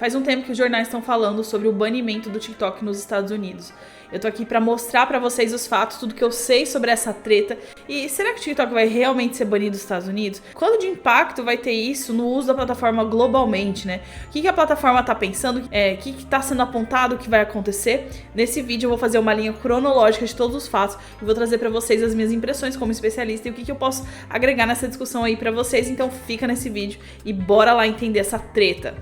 Faz um tempo que os jornais estão falando sobre o banimento do TikTok nos Estados Unidos. Eu tô aqui pra mostrar pra vocês os fatos, tudo que eu sei sobre essa treta. E será que o TikTok vai realmente ser banido nos Estados Unidos? Quanto de impacto vai ter isso no uso da plataforma globalmente, né? O que a plataforma tá pensando? O que tá sendo apontado, o que vai acontecer? Nesse vídeo eu vou fazer uma linha cronológica de todos os fatos e vou trazer pra vocês as minhas impressões como especialista e o que eu posso agregar nessa discussão aí pra vocês. Então fica nesse vídeo e bora lá entender essa treta.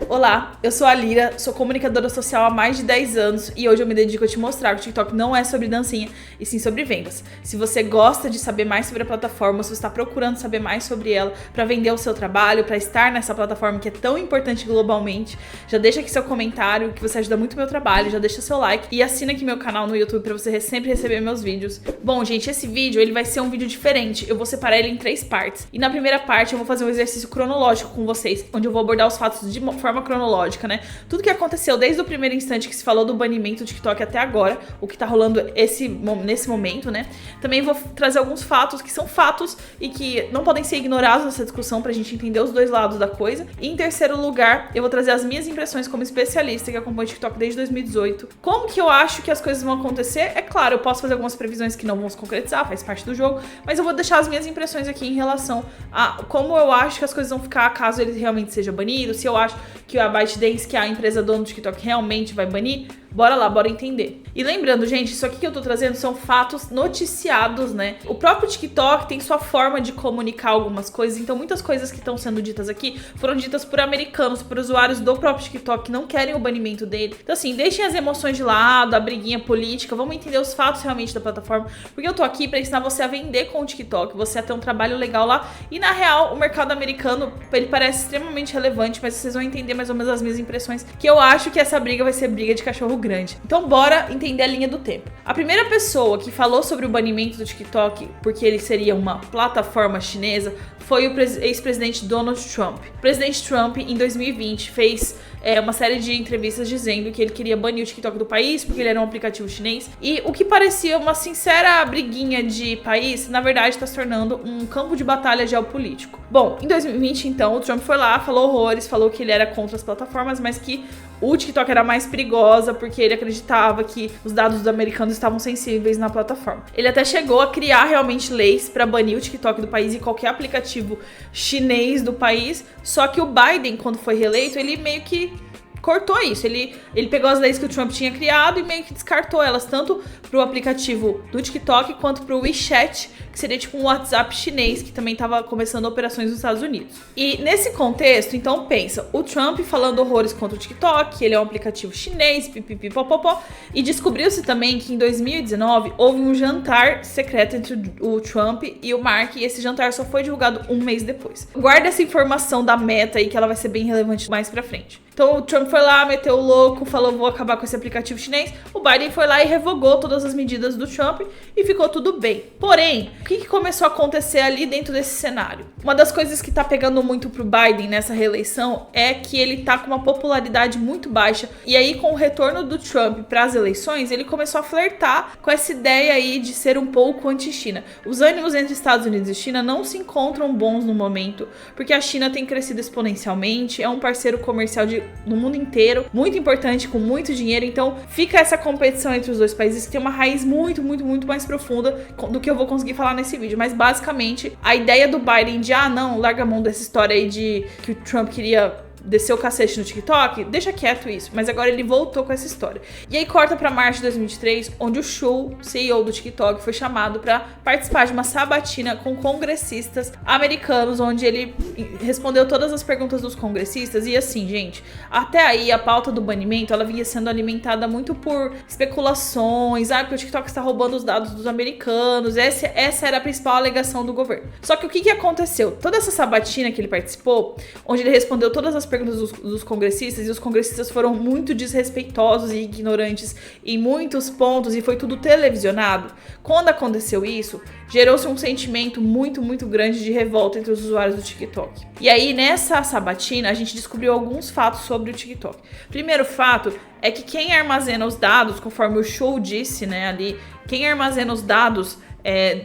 Olá, eu sou a Lira, sou comunicadora social há mais de 10 anos e hoje eu me dedico a te mostrar que o TikTok não é sobre dancinha, e sim sobre vendas. Se você gosta de saber mais sobre a plataforma, se você está procurando saber mais sobre ela para vender o seu trabalho, para estar nessa plataforma que é tão importante globalmente, já deixa aqui seu comentário, que você ajuda muito o meu trabalho, já deixa seu like e assina aqui meu canal no YouTube para você sempre receber meus vídeos. Bom, gente, esse vídeo ele vai ser um vídeo diferente, eu vou separar ele em 3 partes. E na primeira parte eu vou fazer um exercício cronológico com vocês, onde eu vou abordar os fatos de forma cronológica, né? Tudo que aconteceu desde o primeiro instante que se falou do banimento do TikTok até agora, o que tá rolando nesse momento, né? Também vou trazer alguns fatos que são fatos e que não podem ser ignorados nessa discussão pra gente entender os dois lados da coisa. E em terceiro lugar, eu vou trazer as minhas impressões como especialista que acompanha o TikTok desde 2018. Como que eu acho que as coisas vão acontecer? É claro, eu posso fazer algumas previsões que não vão se concretizar, faz parte do jogo, mas eu vou deixar as minhas impressões aqui em relação a como eu acho que as coisas vão ficar caso ele realmente seja banido, se eu acho que a ByteDance, que é a empresa dona do TikTok, realmente vai banir. Bora lá, bora entender. E lembrando, gente, isso aqui que eu tô trazendo são fatos noticiados, né? O próprio TikTok tem sua forma de comunicar algumas coisas, então muitas coisas que estão sendo ditas aqui foram ditas por americanos, por usuários do próprio TikTok que não querem o banimento dele. Então assim, deixem as emoções de lado, a briguinha política, vamos entender os fatos realmente da plataforma, porque eu tô aqui pra ensinar você a vender com o TikTok, você a ter um trabalho legal lá, e na real, o mercado americano, ele parece extremamente relevante, mas vocês vão entender mais ou menos as minhas impressões, que eu acho que essa briga vai ser briga de cachorro grande. Então bora entender a linha do tempo. A primeira pessoa que falou sobre o banimento do TikTok, porque ele seria uma plataforma chinesa, foi o ex-presidente Donald Trump. O presidente Trump, em 2020, fez uma série de entrevistas dizendo que ele queria banir o TikTok do país porque ele era um aplicativo chinês. E o que parecia uma sincera briguinha de país, na verdade está se tornando um campo de batalha geopolítico. Bom, em 2020, então, o Trump foi lá, falou horrores, falou que ele era contra as plataformas, mas que o TikTok era mais perigosa porque ele acreditava que os dados dos americanos estavam sensíveis na plataforma. Ele até chegou a criar realmente leis para banir o TikTok do país e qualquer aplicativo chinês do país, só que o Biden, quando foi reeleito, ele meio que cortou isso. Ele pegou as leis que o Trump tinha criado e meio que descartou elas, tanto pro aplicativo do TikTok quanto pro WeChat, que seria tipo um WhatsApp chinês, que também estava começando operações nos Estados Unidos. E nesse contexto, então pensa, o Trump falando horrores contra o TikTok, que ele é um aplicativo chinês, pipipipopopó, e descobriu-se também que em 2019 houve um jantar secreto entre o Trump e o Mark, e esse jantar só foi divulgado um mês depois. Guarda essa informação da Meta aí, que ela vai ser bem relevante mais pra frente. Então o Trump foi lá, meteu o louco, falou vou acabar com esse aplicativo chinês. O Biden foi lá e revogou todas as medidas do Trump e ficou tudo bem. Porém, o que começou a acontecer ali dentro desse cenário? Uma das coisas que tá pegando muito pro Biden nessa reeleição é que ele tá com uma popularidade muito baixa. E aí, com o retorno do Trump para as eleições, ele começou a flertar com essa ideia aí de ser um pouco anti-China. Os ânimos entre Estados Unidos e China não se encontram bons no momento, porque a China tem crescido exponencialmente, é um parceiro comercial no mundo inteiro, muito importante, com muito dinheiro, então fica essa competição entre os dois países que tem uma raiz muito, muito, muito mais profunda do que eu vou conseguir falar nesse vídeo, mas basicamente a ideia do Biden de, não, larga a mão dessa história aí de que o Trump queria desceu o cacete no TikTok, deixa quieto isso, mas agora ele voltou com essa história. E aí corta pra março de 2023, onde o Shou, CEO do TikTok, foi chamado pra participar de uma sabatina com congressistas americanos, onde ele respondeu todas as perguntas dos congressistas. E assim, gente, até aí a pauta do banimento, ela vinha sendo alimentada muito por especulações, que o TikTok está roubando os dados dos americanos, essa era a principal alegação do governo. Só que o que aconteceu? Toda essa sabatina que ele participou, onde ele respondeu todas as perguntas dos congressistas, e os congressistas foram muito desrespeitosos e ignorantes em muitos pontos, e foi tudo televisionado. Quando aconteceu isso, gerou-se um sentimento muito, muito grande de revolta entre os usuários do TikTok. E aí, nessa sabatina, a gente descobriu alguns fatos sobre o TikTok. Primeiro fato é que quem armazena os dados, conforme o Shou disse, né, ali, quem armazena os dados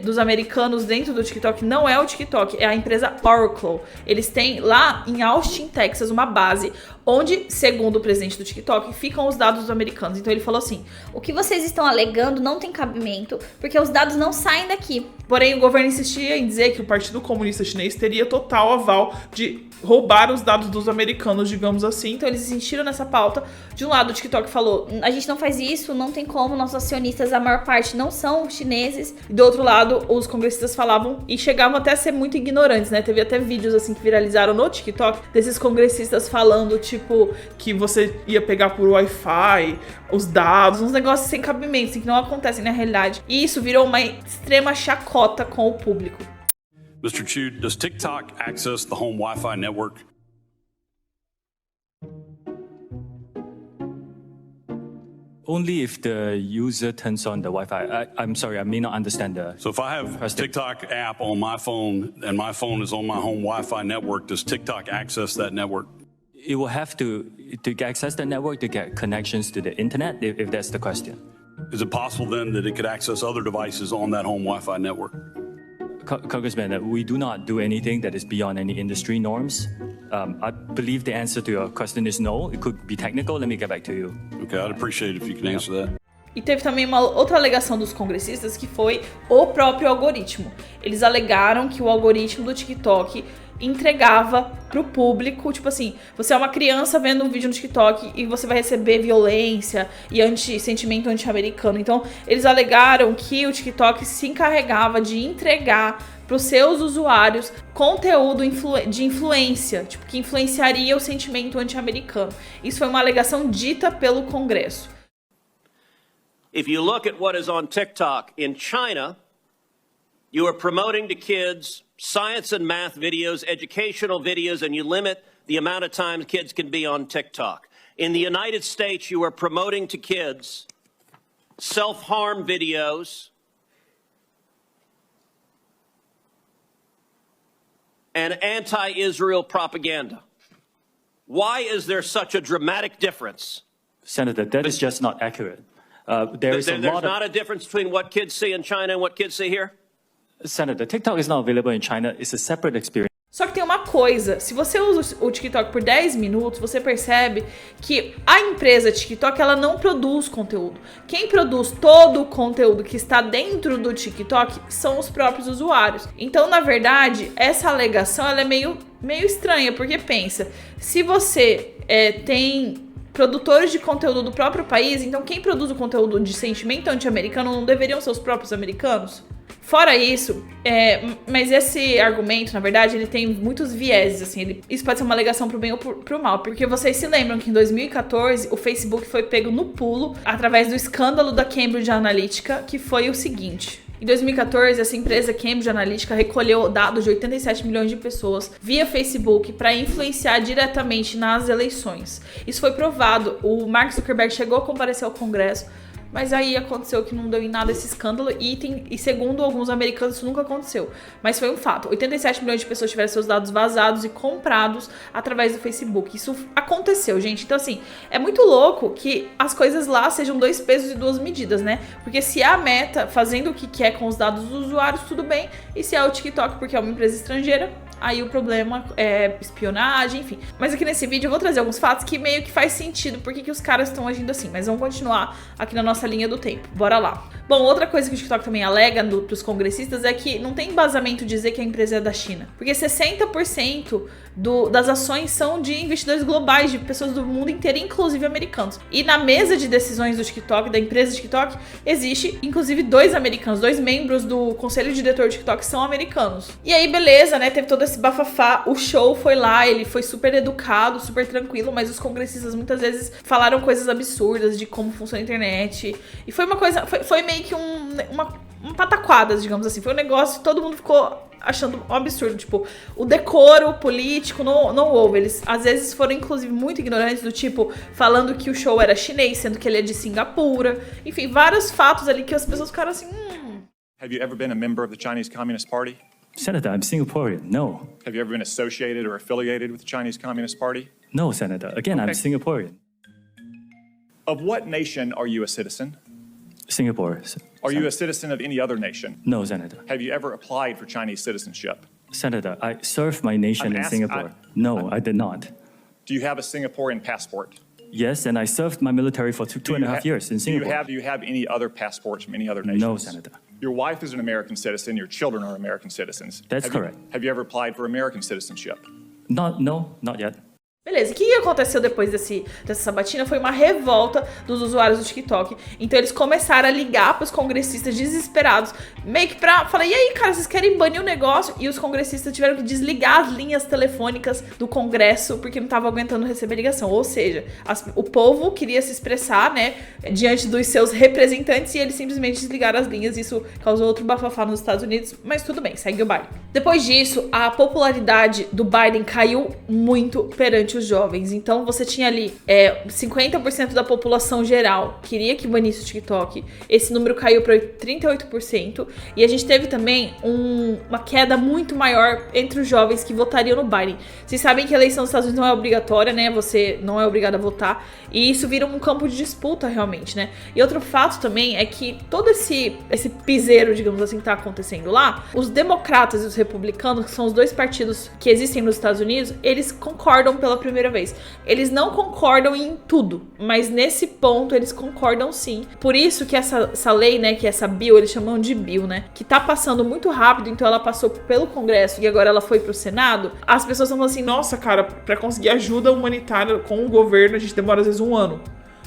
dos americanos dentro do TikTok não é o TikTok, é a empresa Oracle. Eles têm lá em Austin, Texas, uma base onde, segundo o presidente do TikTok, ficam os dados dos americanos. Então ele falou assim: o que vocês estão alegando não tem cabimento, porque os dados não saem daqui. Porém, o governo insistia em dizer que o Partido Comunista Chinês teria total aval de roubar os dados dos americanos, digamos assim. Então eles insistiram nessa pauta. De um lado, o TikTok falou: a gente não faz isso, não tem como, nossos acionistas, a maior parte não são chineses. E do outro lado, os congressistas falavam e chegavam até a ser muito ignorantes, né? Teve até vídeos assim que viralizaram no TikTok desses congressistas falando, tipo, que você ia pegar por Wi-Fi os dados, uns negócios sem cabimento, assim, que não acontecem na realidade. E isso virou uma extrema chacota com o público. Mr. Chu, does TikTok access the home Wi-Fi network? Only if the user turns on the Wi-Fi. I'm sorry, I may not understand the... So if I have a TikTok app on my phone and my phone is on my home Wi-Fi network, does TikTok access that network? It will have to access the network to get connections to the internet, if that's the question. Is it possible then that it could access other devices on that home Wi-Fi network? Congressman, we do not do anything that is beyond any industry norms. I believe the answer to your question is no. It could be technical. Let me get back to you. Okay, I'd appreciate it if you can answer that. E teve também uma outra alegação dos congressistas que foi o próprio algoritmo. Eles alegaram que o algoritmo do TikTok entregava pro público, tipo assim, você é uma criança vendo um vídeo no TikTok e você vai receber violência e sentimento anti-americano. Então, eles alegaram que o TikTok se encarregava de entregar para os seus usuários conteúdo de influência, tipo, que influenciaria o sentimento anti-americano. Isso foi uma alegação dita pelo Congresso. If you look at what is on TikTok in China, you are promoting to kids science and math videos, educational videos, and you limit the amount of time kids can be on TikTok. In the United States, you are promoting to kids self-harm videos and anti-Israel propaganda. Why is there such a dramatic difference? Senator, that is just not accurate. There's not a difference between what kids see in China and what kids see here? Senator, TikTok is not available in China. It's a separate experience. Só que tem uma coisa, se você usa o TikTok por 10 minutos, você percebe que a empresa TikTok, ela não produz conteúdo. Quem produz todo o conteúdo que está dentro do TikTok são os próprios usuários. Então, na verdade, essa alegação ela é meio estranha, porque pensa, se você tem produtores de conteúdo do próprio país, então quem produz o conteúdo de sentimento anti-americano não deveriam ser os próprios americanos? Fora isso, mas esse argumento, na verdade, ele tem muitos vieses, assim, isso pode ser uma alegação pro bem ou pro mal, porque vocês se lembram que em 2014 o Facebook foi pego no pulo através do escândalo da Cambridge Analytica, que foi o seguinte: em 2014, essa empresa Cambridge Analytica recolheu dados de 87 milhões de pessoas via Facebook para influenciar diretamente nas eleições. Isso foi provado, o Mark Zuckerberg chegou a comparecer ao Congresso, mas aí aconteceu que não deu em nada esse escândalo e segundo alguns americanos isso nunca aconteceu. Mas foi um fato. 87 milhões de pessoas tiveram seus dados vazados e comprados através do Facebook. Isso aconteceu, gente. Então, assim, é muito louco que as coisas lá sejam dois pesos e duas medidas, né? Porque se é a Meta fazendo o que quer com os dados dos usuários, tudo bem. E se é o TikTok porque é uma empresa estrangeira, aí o problema é espionagem, enfim. Mas aqui nesse vídeo eu vou trazer alguns fatos que meio que faz sentido porque que os caras estão agindo assim. Mas vamos continuar aqui na nossa linha do tempo. Bora lá. Bom, outra coisa que o TikTok também alega pros congressistas é que não tem embasamento dizer que a empresa é da China. Porque 60% das ações são de investidores globais, de pessoas do mundo inteiro, inclusive americanos. E na mesa de decisões do TikTok, da empresa TikTok, existe inclusive 2 americanos, 2 membros do conselho de diretor do TikTok são americanos. E aí, beleza, né? Teve todo esse bafafá, o show foi lá, ele foi super educado, super tranquilo, mas os congressistas muitas vezes falaram coisas absurdas de como funciona a internet. E foi uma coisa, foi meio que uma pataquada, digamos assim. Foi um negócio que todo mundo ficou achando um absurdo. Tipo, o decoro político não houve. Eles, às vezes, foram, inclusive, muito ignorantes, do tipo, falando que o show era chinês, sendo que ele é de Singapura. Enfim, vários fatos ali que as pessoas ficaram assim... Have you ever been a member of the Chinese Communist Party? Senator, I'm Singaporean. No. Have you ever been associated or affiliated with the Chinese Communist Party? No, Senator. Again, I'm Singaporean. Of what nation are you a citizen? Singapore. Are you a citizen of any other nation? No, Senator. Have you ever applied for Chinese citizenship? Senator, I served my nation in Singapore. No, I did not. Do you have a Singaporean passport? Yes, and I served my military for two and a half years in Singapore. Do you have any other passports from any other nations? No, Senator. Your wife is an American citizen. Your children are American citizens. That's correct. Have you ever applied for American citizenship? No, not yet. Beleza, o que aconteceu depois dessa sabatina foi uma revolta dos usuários do TikTok. Então eles começaram a ligar pros congressistas desesperados, meio que pra falar, e aí, cara, vocês querem banir o negócio? E os congressistas tiveram que desligar as linhas telefônicas do Congresso porque não tava aguentando receber ligação. Ou seja, o povo queria se expressar, né, diante dos seus representantes e eles simplesmente desligaram as linhas. Isso causou outro bafafá nos Estados Unidos, mas tudo bem, segue o baile. Depois disso, a popularidade do Biden caiu muito perante os jovens. Então você tinha ali 50% da população geral queria que banisse o TikTok. Esse número caiu para 38%. E a gente teve também uma queda muito maior entre os jovens que votariam no Biden. Vocês sabem que a eleição dos Estados Unidos não é obrigatória, né? Você não é obrigado a votar. E isso vira um campo de disputa realmente, né? E outro fato também é que todo esse piseiro, digamos assim, que tá acontecendo lá, os democratas e os republicanos, que são os dois partidos que existem nos Estados Unidos, eles concordam pela primeira vez. Eles não concordam em tudo, mas nesse ponto eles concordam sim. Por isso que essa lei, né, que essa bill, eles chamam de bill, né, que tá passando muito rápido, então ela passou pelo Congresso e agora ela foi pro Senado, as pessoas estão falando assim, nossa, cara, pra conseguir ajuda humanitária com o governo, a gente demora às vezes um ano.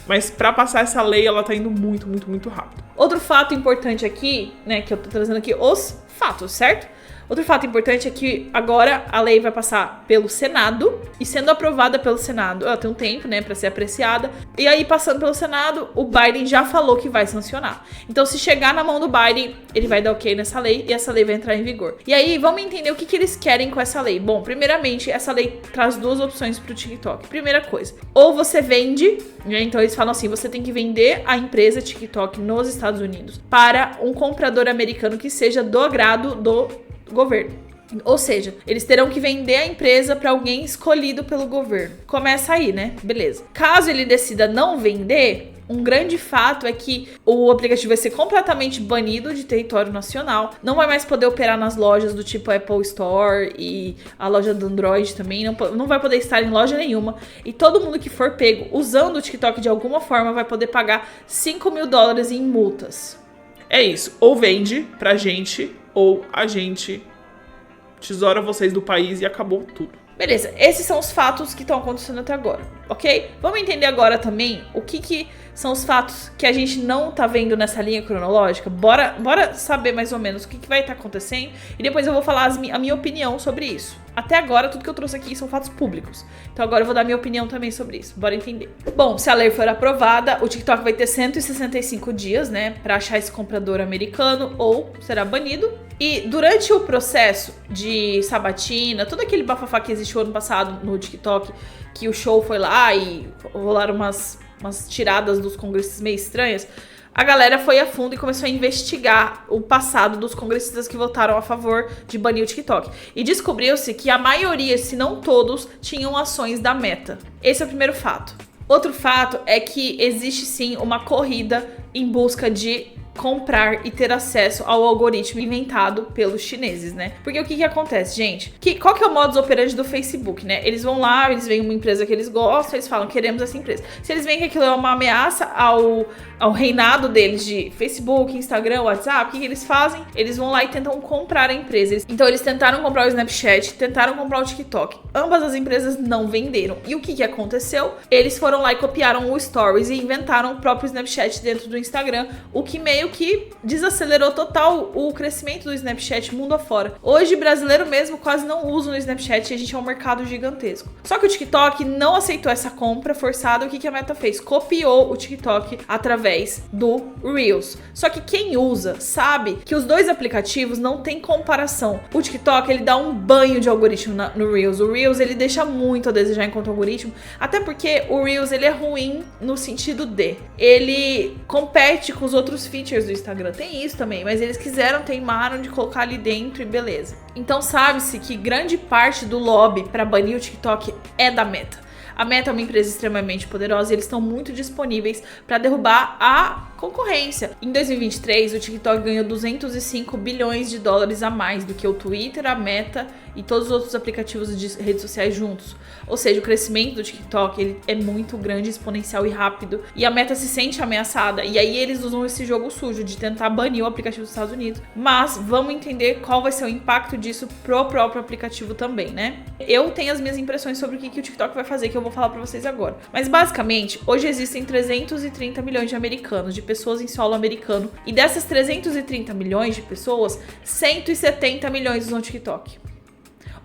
Mas pra passar essa lei, ela tá indo muito, muito, muito rápido. Outro fato importante aqui, né, que eu tô trazendo aqui, os fatos, certo? Outro fato importante é que agora a lei vai passar pelo Senado e sendo aprovada pelo Senado, ela tem um tempo, né, para ser apreciada. E aí, passando pelo Senado, o Biden já falou que vai sancionar. Então, se chegar na mão do Biden, ele vai dar ok nessa lei e essa lei vai entrar em vigor. E aí, vamos entender o que eles querem com essa lei. Bom, primeiramente, essa lei traz duas opções pro TikTok. Primeira coisa, ou você vende, né, então eles falam assim, você tem que vender a empresa TikTok nos Estados Unidos para um comprador americano que seja do agrado do governo. Ou seja, eles terão que vender a empresa para alguém escolhido pelo governo. Começa aí, né? Beleza. Caso ele decida não vender, um grande fato é que o aplicativo vai ser completamente banido de território nacional. Não vai mais poder operar nas lojas do tipo Apple Store e a loja do Android também. Não vai poder estar em loja nenhuma. E todo mundo que for pego usando o TikTok de alguma forma vai poder pagar $5.000 em multas. É isso. Ou vende pra gente, ou a gente tesoura vocês do país e acabou tudo. Beleza, esses são os fatos que estão acontecendo até agora, ok? Vamos entender agora também o que são os fatos que a gente não tá vendo nessa linha cronológica. Bora saber mais ou menos o que vai estar acontecendo e depois eu vou falar a minha opinião sobre isso. Até agora, tudo que eu trouxe aqui são fatos públicos. Então agora eu vou dar minha opinião também sobre isso. Bora entender. Bom, se a lei for aprovada, o TikTok vai ter 165 dias, né, pra achar esse comprador americano ou será banido. E durante o processo de sabatina, todo aquele bafafá que existiu ano passado no TikTok, que o show foi lá e rolaram umas tiradas dos congressistas meio estranhas, a galera foi a fundo e começou a investigar o passado dos congressistas que votaram a favor de banir o TikTok. E descobriu-se que a maioria, se não todos, tinham ações da Meta. Esse é o primeiro fato. Outro fato é que existe sim uma corrida em busca de comprar e ter acesso ao algoritmo inventado pelos chineses, né? Porque o que acontece, gente? Qual que é o modus operandi do Facebook, né? Eles vão lá, eles veem uma empresa que eles gostam, eles falam, queremos essa empresa. Se eles veem que aquilo é uma ameaça ao reinado deles de Facebook, Instagram, WhatsApp, o que eles fazem? Eles vão lá e tentam comprar a empresa. Então eles tentaram comprar o Snapchat, tentaram comprar o TikTok. Ambas as empresas não venderam. E o que aconteceu? Eles foram lá e copiaram o Stories e inventaram o próprio Snapchat dentro do Instagram, o que meio que desacelerou total o crescimento do Snapchat mundo afora. Hoje, brasileiro mesmo quase não usa no Snapchat e a gente é um mercado gigantesco. Só que o TikTok não aceitou essa compra forçada. O que a Meta fez? Copiou o TikTok através do Reels. Só que quem usa sabe que os dois aplicativos não tem comparação. O TikTok, ele dá um banho de algoritmo no Reels. O Reels, ele deixa muito a desejar enquanto algoritmo, até porque o Reels, ele é ruim no sentido de ele compete com os outros features do Instagram. Tem isso também, mas eles teimaram de colocar ali dentro e beleza. Então sabe-se que grande parte do lobby para banir o TikTok é da Meta. A Meta é uma empresa extremamente poderosa e eles estão muito disponíveis para derrubar a concorrência. Em 2023, o TikTok ganhou $205 bilhões a mais do que o Twitter, a Meta e todos os outros aplicativos de redes sociais juntos. Ou seja, o crescimento do TikTok ele é muito grande, exponencial e rápido. E a Meta se sente ameaçada. E aí eles usam esse jogo sujo de tentar banir o aplicativo dos Estados Unidos. Mas vamos entender qual vai ser o impacto disso pro próprio aplicativo também, né? Eu tenho as minhas impressões sobre o que o TikTok vai fazer, que eu vou falar pra vocês agora. Mas basicamente, hoje existem 330 milhões de americanos, de pessoas em solo americano. E dessas 330 milhões de pessoas, 170 milhões usam TikTok.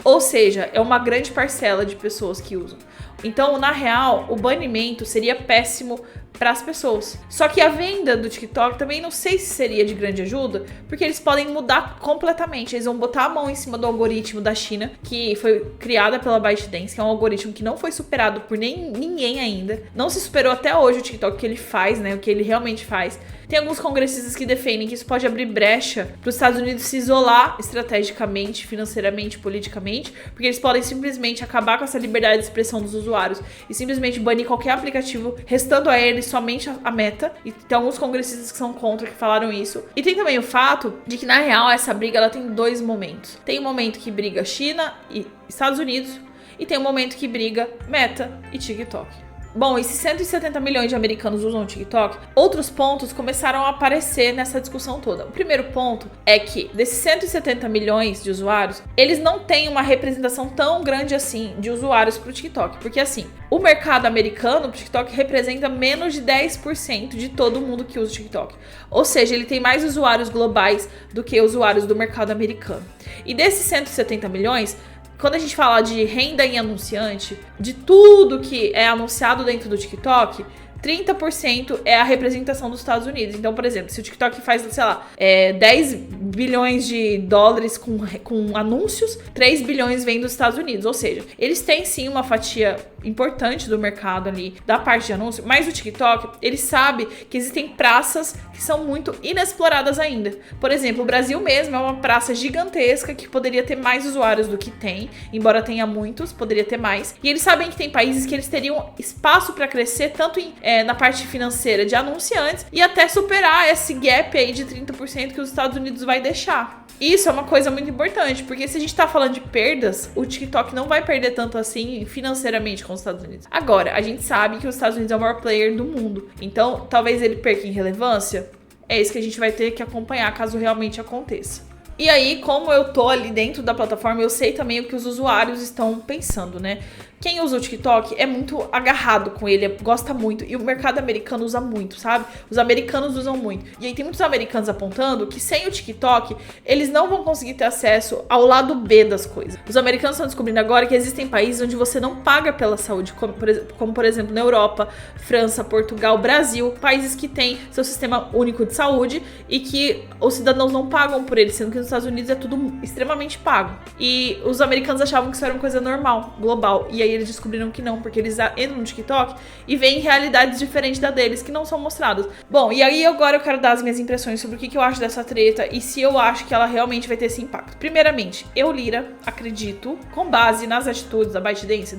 Ou seja, é uma grande parcela de pessoas que usam. Então, na real, o banimento seria péssimo para as pessoas. Só que a venda do TikTok também não sei se seria de grande ajuda, porque eles podem mudar completamente. Eles vão botar a mão em cima do algoritmo da China, que foi criada pela ByteDance, que é um algoritmo que não foi superado por ninguém ainda. Não se superou até hoje o TikTok, o que ele faz, né? O que ele realmente faz. Tem alguns congressistas que defendem que isso pode abrir brecha para os Estados Unidos se isolar estrategicamente, financeiramente, politicamente, porque eles podem simplesmente acabar com essa liberdade de expressão dos usuários e simplesmente banir qualquer aplicativo, restando a eles somente a Meta. E tem alguns congressistas que são contra, que falaram isso. E tem também o fato de que, na real, essa briga ela tem dois momentos. Tem um momento que briga China e Estados Unidos, e tem um momento que briga Meta e TikTok. Bom, e se 170 milhões de americanos usam o TikTok, outros pontos começaram a aparecer nessa discussão toda. O primeiro ponto é que, desses 170 milhões de usuários, eles não têm uma representação tão grande assim de usuários para o TikTok. Porque assim, o mercado americano, o TikTok, representa menos de 10% de todo mundo que usa o TikTok. Ou seja, ele tem mais usuários globais do que usuários do mercado americano. E desses 170 milhões... Quando a gente fala de renda em anunciante, de tudo que é anunciado dentro do TikTok, 30% é a representação dos Estados Unidos. Então, por exemplo, se o TikTok faz, sei lá, 10 bilhões de dólares com anúncios, 3 bilhões vem dos Estados Unidos. Ou seja, eles têm sim uma fatia importante do mercado ali, da parte de anúncio, mas o TikTok, ele sabe que existem praças que são muito inexploradas ainda. Por exemplo, o Brasil mesmo é uma praça gigantesca que poderia ter mais usuários do que tem, embora tenha muitos, poderia ter mais. E eles sabem que tem países que eles teriam espaço para crescer, tanto na parte financeira de anunciantes, e até superar esse gap aí de 30% que os Estados Unidos vai deixar. Isso é uma coisa muito importante, porque se a gente tá falando de perdas, o TikTok não vai perder tanto assim financeiramente com os Estados Unidos. Agora, a gente sabe que os Estados Unidos é o maior player do mundo, então talvez ele perca em relevância. É isso que a gente vai ter que acompanhar caso realmente aconteça. E aí, como eu tô ali dentro da plataforma, eu sei também o que os usuários estão pensando, né? Quem usa o TikTok é muito agarrado com ele, gosta muito. E o mercado americano usa muito, sabe? Os americanos usam muito. E aí tem muitos americanos apontando que sem o TikTok, eles não vão conseguir ter acesso ao lado B das coisas. Os americanos estão descobrindo agora que existem países onde você não paga pela saúde, como por exemplo na Europa, França, Portugal, Brasil. Países que têm seu sistema único de saúde e que os cidadãos não pagam por ele, sendo que nos Estados Unidos é tudo extremamente pago. E os americanos achavam que isso era uma coisa normal, global. E aí eles descobriram que não, porque eles entram no TikTok e veem realidades diferentes da deles, que não são mostradas. Bom, e aí agora eu quero dar as minhas impressões sobre o que eu acho dessa treta e se eu acho que ela realmente vai ter esse impacto. Primeiramente, eu, Lira, acredito, com base nas atitudes da ByteDance,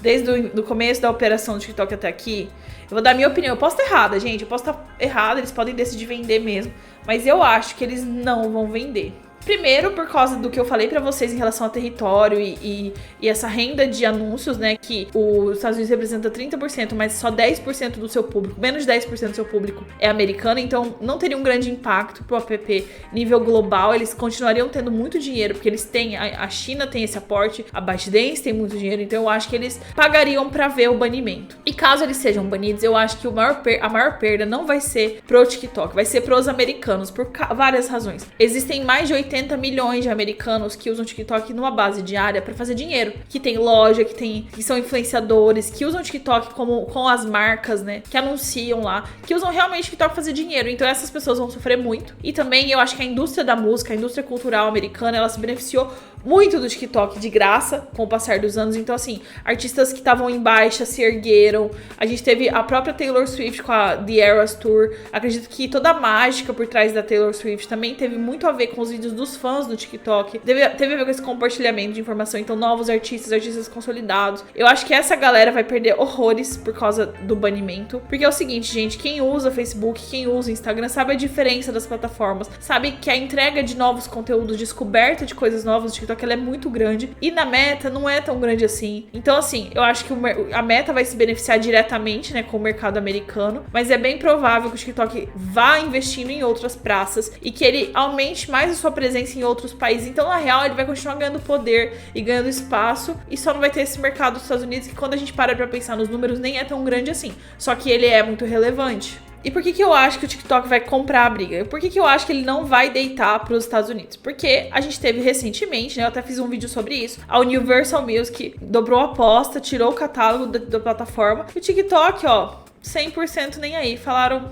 desde o começo da operação do TikTok até aqui, eu vou dar minha opinião. Eu posso estar errada, gente, eu posso estar errada, eles podem decidir vender mesmo, mas eu acho que eles não vão vender. Primeiro, por causa do que eu falei pra vocês em relação ao território e essa renda de anúncios, né? Que os Estados Unidos representa 30%, mas só 10% do seu público, menos de 10% do seu público é americano, então não teria um grande impacto pro app nível global. Eles continuariam tendo muito dinheiro, porque eles têm, a China tem esse aporte, a ByteDance tem muito dinheiro, então eu acho que eles pagariam pra ver o banimento. E caso eles sejam banidos, eu acho que a maior perda não vai ser pro TikTok, vai ser pros americanos, por várias razões. Existem mais de 80 milhões de americanos que usam TikTok numa base diária para fazer dinheiro, que tem loja, que são influenciadores, que usam TikTok com as marcas, né, que anunciam lá, que usam realmente TikTok para fazer dinheiro. Então essas pessoas vão sofrer muito. E também eu acho que a indústria da música, a indústria cultural americana, ela se beneficiou muito do TikTok de graça com o passar dos anos. Então assim, artistas que estavam em baixa se ergueram. A gente teve a própria Taylor Swift com a The Eras Tour. Acredito que toda a mágica por trás da Taylor Swift também teve muito a ver com os vídeos do dos fãs do TikTok. Teve a ver com esse compartilhamento de informação. Então, novos artistas consolidados. Eu acho que essa galera vai perder horrores por causa do banimento. Porque é o seguinte, gente, quem usa Facebook, quem usa Instagram, sabe a diferença das plataformas. Sabe que a entrega de novos conteúdos, descoberta de coisas novas no TikTok, ela é muito grande. E na Meta não é tão grande assim. Então, assim, eu acho que a Meta vai se beneficiar diretamente, né, com o mercado americano. Mas é bem provável que o TikTok vá investindo em outras praças e que ele aumente mais a sua presença em outros países. Então, na real, ele vai continuar ganhando poder e ganhando espaço. E só não vai ter esse mercado dos Estados Unidos que, quando a gente para pra pensar nos números, nem é tão grande assim. Só que ele é muito relevante. E por que eu acho que o TikTok vai comprar a briga? Por que eu acho que ele não vai deitar para os Estados Unidos? Porque a gente teve recentemente, né, eu até fiz um vídeo sobre isso, a Universal Music dobrou a aposta, tirou o catálogo da plataforma. E o TikTok, ó, 100% nem aí. Falaram,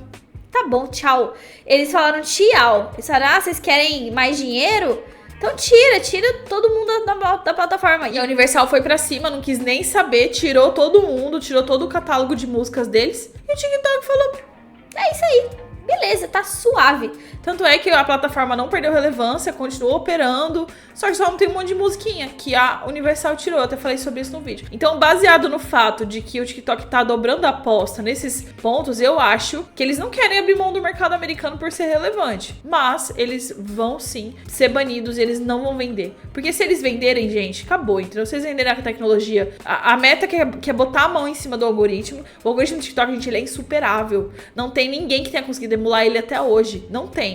tá bom, tchau. Eles falaram tchau. Eles falaram, vocês querem mais dinheiro? Então tira todo mundo da plataforma. E a Universal foi pra cima, não quis nem saber, tirou todo mundo, tirou todo o catálogo de músicas deles. E o TikTok falou, é isso aí, beleza, tá suave. Tanto é que a plataforma não perdeu relevância, continuou operando, só que só não tem um monte de musiquinha que a Universal tirou. Eu até falei sobre isso no vídeo. Então, baseado no fato de que o TikTok tá dobrando a aposta nesses pontos, eu acho que eles não querem abrir mão do mercado americano por ser relevante. Mas eles vão sim ser banidos e eles não vão vender. Porque se eles venderem, gente, acabou. Então, se eles venderem a tecnologia, a Meta quer botar a mão em cima do algoritmo. O algoritmo do TikTok, gente, ele é insuperável. Não tem ninguém que tenha conseguido emular ele até hoje. Não tem.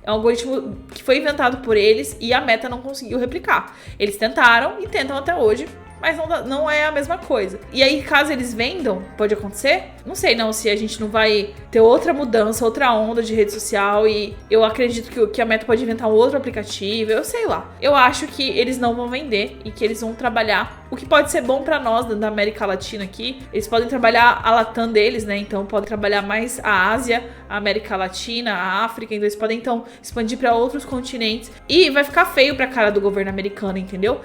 É um algoritmo que foi inventado por eles e a Meta não conseguiu replicar. Eles tentaram e tentam até hoje, mas não é a mesma coisa. E aí, caso eles vendam, pode acontecer? Não sei não se a gente não vai ter outra mudança, outra onda de rede social, e eu acredito que a Meta pode inventar um outro aplicativo, eu sei lá. Eu acho que eles não vão vender e que eles vão trabalhar, o que pode ser bom pra nós da América Latina aqui. Eles podem trabalhar a Latam deles, né? Então podem trabalhar mais a Ásia, a América Latina, a África, então eles podem então expandir pra outros continentes. E vai ficar feio pra cara do governo americano, entendeu?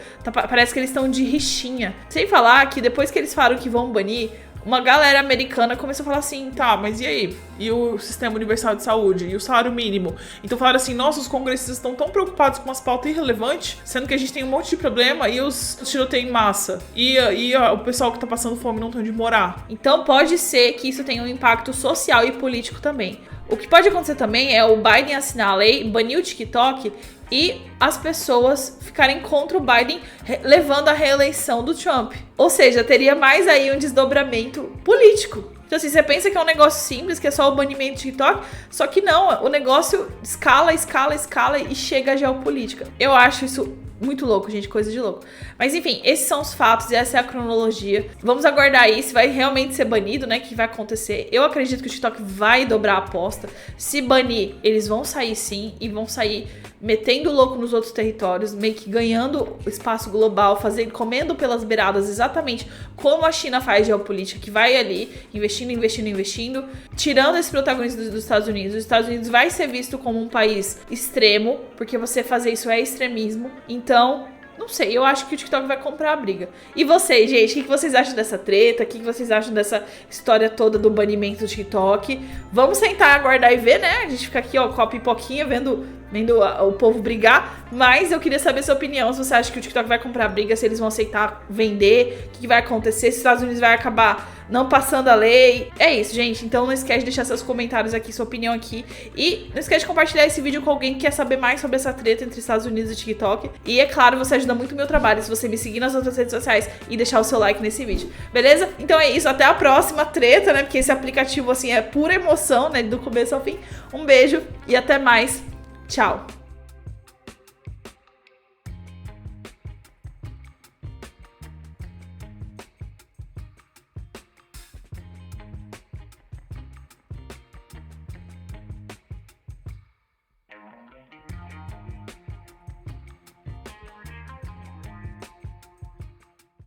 Parece que eles estão de rixinha. Sem falar que depois que eles falaram que vão banir, uma galera americana começou a falar assim, tá, mas e aí? E o Sistema Universal de Saúde? E o salário mínimo? Então falaram assim, nossa, os congressistas estão tão preocupados com umas pautas irrelevantes, sendo que a gente tem um monte de problema e os tiroteios em massa. E o pessoal que tá passando fome não tem onde morar. Então pode ser que isso tenha um impacto social e político também. O que pode acontecer também é o Biden assinar a lei, banir o TikTok e as pessoas ficarem contra o Biden, levando a reeleição do Trump. Ou seja, teria mais aí um desdobramento político. Então assim, você pensa que é um negócio simples, que é só o banimento do TikTok, só que não, o negócio escala e chega à geopolítica. Eu acho isso muito louco, gente, coisa de louco. Mas enfim, esses são os fatos e essa é a cronologia. Vamos aguardar aí se vai realmente ser banido, né, que vai acontecer. Eu acredito que o TikTok vai dobrar a aposta. Se banir, eles vão sair sim e vão sair metendo louco nos outros territórios, meio que ganhando espaço global, comendo pelas beiradas exatamente como a China faz geopolítica, que vai ali investindo, tirando esse protagonismo dos Estados Unidos. Os Estados Unidos vai ser visto como um país extremo, porque você fazer isso é extremismo. Então, não sei, eu acho que o TikTok vai comprar a briga. E vocês, gente, o que vocês acham dessa treta? O que vocês acham dessa história toda do banimento do TikTok? Vamos sentar, aguardar e ver, né? A gente fica aqui, ó, com a pipoquinha, vendo o povo brigar. Mas eu queria saber a sua opinião, se você acha que o TikTok vai comprar a briga, se eles vão aceitar vender, o que vai acontecer, se os Estados Unidos vai acabar não passando a lei. É isso, gente. Então não esquece de deixar seus comentários aqui, sua opinião aqui. E não esquece de compartilhar esse vídeo com alguém que quer saber mais sobre essa treta entre Estados Unidos e TikTok. E é claro, você ajuda muito o meu trabalho se você me seguir nas outras redes sociais e deixar o seu like nesse vídeo. Beleza? Então é isso. Até a próxima treta, né? Porque esse aplicativo, assim, é pura emoção, né? Do começo ao fim. Um beijo e até mais. Tchau.